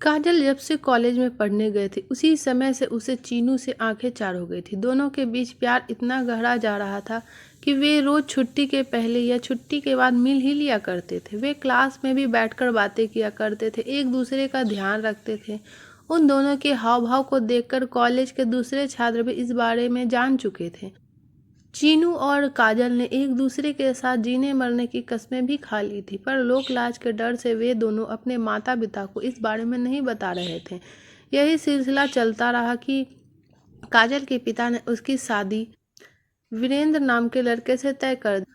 काजल जब से कॉलेज में पढ़ने गए थे उसी समय से उसे चीनू से आंखें चार हो गई थी। दोनों के बीच प्यार इतना गहरा जा रहा था कि वे रोज छुट्टी के पहले या छुट्टी के बाद मिल ही लिया करते थे। वे क्लास में भी बैठकर बातें किया करते थे, एक दूसरे का ध्यान रखते थे। उन दोनों के हाव भाव को देखकर कॉलेज के दूसरे छात्र भी इस बारे में जान चुके थे। चीनू और काजल ने एक दूसरे के साथ जीने मरने की कस्में भी खा ली थी, पर लोक लाज के डर से वे दोनों अपने माता पिता को इस बारे में नहीं बता रहे थे। यही सिलसिला चलता रहा कि काजल के पिता ने उसकी शादी वीरेंद्र नाम के लड़के से तय कर दी।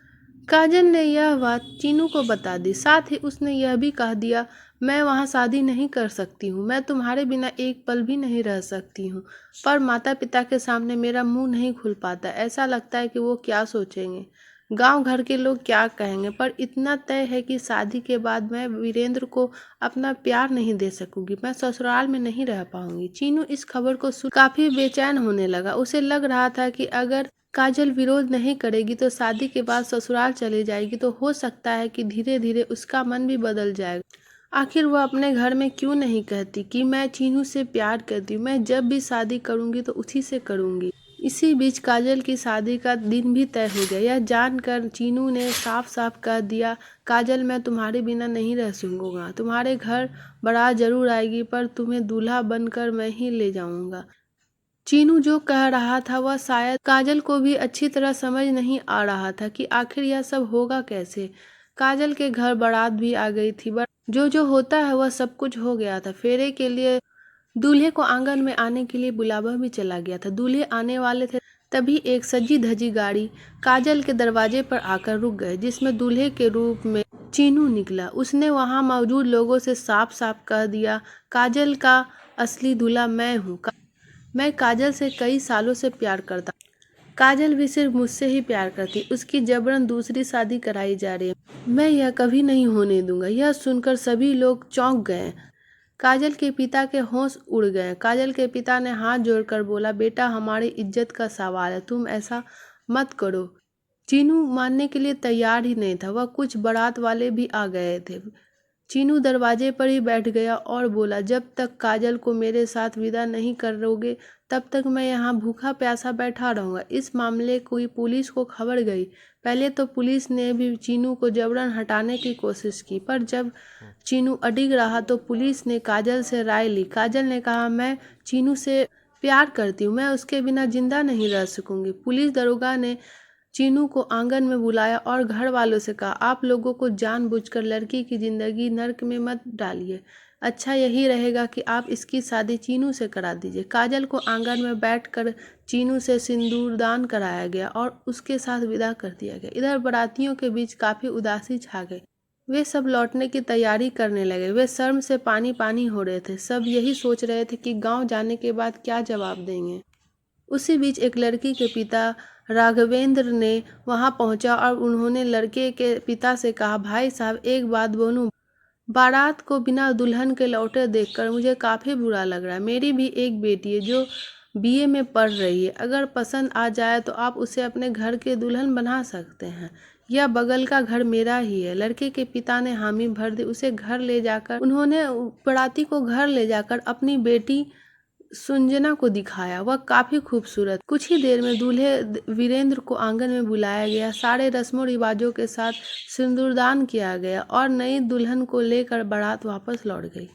काजल ने यह बात चीनू को बता दी, साथ ही उसने यह भी कह दिया, मैं वहाँ शादी नहीं कर सकती हूँ, मैं तुम्हारे बिना एक पल भी नहीं रह सकती हूँ। पर माता पिता के सामने मेरा मुंह नहीं खुल पाता, ऐसा लगता है कि वो क्या सोचेंगे, गांव घर के लोग क्या कहेंगे। पर इतना तय है कि शादी के बाद मैं वीरेंद्र को अपना प्यार नहीं दे सकूंगी, मैं ससुराल में नहीं रह पाऊंगी। चीनू इस खबर को सुन काफी बेचैन होने लगा। उसे लग रहा था कि अगर काजल विरोध नहीं करेगी तो शादी के बाद ससुराल चली जाएगी तो हो सकता है कि धीरे धीरे उसका मन भी बदल जाएगा। आखिर वह अपने घर में क्यों नहीं कहती कि मैं चीनू से प्यार करती हूँ, मैं जब भी शादी करूंगी तो उसी से करूंगी। इसी बीच काजल की शादी का दिन भी तय हो गया। यह जानकर चीनू ने साफ साफ कह दिया, काजल मैं तुम्हारे बिना नहीं रह सकूंगा, तुम्हारे घर बारात जरूर आएगी पर तुम्हें दूल्हा बनकर मैं ही ले जाऊंगा। चीनू जो कह रहा था वह शायद काजल को भी अच्छी तरह समझ नहीं आ रहा था कि आखिर यह सब होगा कैसे। काजल के घर बारात भी आ गई थी, जो होता है वह सब कुछ हो गया था। फेरे के लिए दूल्हे को आंगन में आने के लिए बुलावा भी चला गया था। दूल्हे आने वाले थे, तभी एक सजी धजी गाड़ी काजल के दरवाजे पर आकर रुक गए, जिसमें दूल्हे के रूप में चीनू निकला। उसने वहां मौजूद लोगों से साफ साफ कह दिया, काजल का असली दूल्हा मैं हूँ, मैं काजल से कई सालों से प्यार करता, काजल भी सिर्फ मुझसे ही प्यार करती, उसकी जबरन दूसरी शादी कराई जा रही है, मैं यह कभी नहीं होने दूंगा। यह सुनकर सभी लोग चौंक गए। काजल के पिता के होश उड़ गए। काजल के पिता ने हाथ जोड़कर बोला, बेटा हमारी इज्जत का सवाल है, तुम ऐसा मत करो। चीनू मानने के लिए तैयार ही नहीं था। वह कुछ बारात वाले भी आ गए थे। चीनू दरवाजे पर ही बैठ गया और बोला, जब तक काजल को मेरे साथ विदा नहीं करोगे तब तक मैं यहाँ भूखा प्यासा बैठा रहूंगा। इस मामले की पुलिस को खबर गई। पहले तो पुलिस ने भी चीनू को जबरन हटाने की कोशिश की, पर जब चीनू अडिग रहा तो पुलिस ने काजल से राय ली। काजल ने कहा, मैं चीनू से प्यार करती हूँ, मैं उसके बिना जिंदा नहीं रह सकूंगी। पुलिस दरोगा ने चीनू को आंगन में बुलाया और घर वालों से कहा, आप लोगों को जानबूझकर लड़की की जिंदगी नर्क में मत डालिए, अच्छा यही रहेगा कि आप इसकी शादी चीनू से करा दीजिए। काजल को आंगन में बैठकर चीनू से सिंदूरदान कराया गया और उसके साथ विदा कर दिया गया। इधर बारातियों के बीच काफी उदासी छा गई। वे सब लौटने की तैयारी करने लगे। वे शर्म से पानी पानी हो रहे थे। सब यही सोच रहे थे कि गांव जाने के बाद क्या जवाब देंगे। उसी बीच एक लड़की के पिता राघवेंद्र ने वहां पहुंचा और उन्होंने लड़के के पिता से कहा, भाई साहब एक बात बोलूं, बारात को बिना दुल्हन के लौटे देखकर मुझे काफी बुरा लग रहा है। मेरी भी एक बेटी है जो बीए में पढ़ रही है, अगर पसंद आ जाए तो आप उसे अपने घर के दुल्हन बना सकते हैं, यह बगल का घर मेरा ही है। लड़के के पिता ने हामी भर दी। उन्होंने बाराती को घर ले जाकर अपनी बेटी सुंजना को दिखाया। वह काफी खूबसूरत। कुछ ही देर में दूल्हे वीरेंद्र को आंगन में बुलाया गया। सारे रस्मों रिवाजों के साथ सिंदूरदान किया गया और नई दुल्हन को लेकर बारात वापस लौट गई।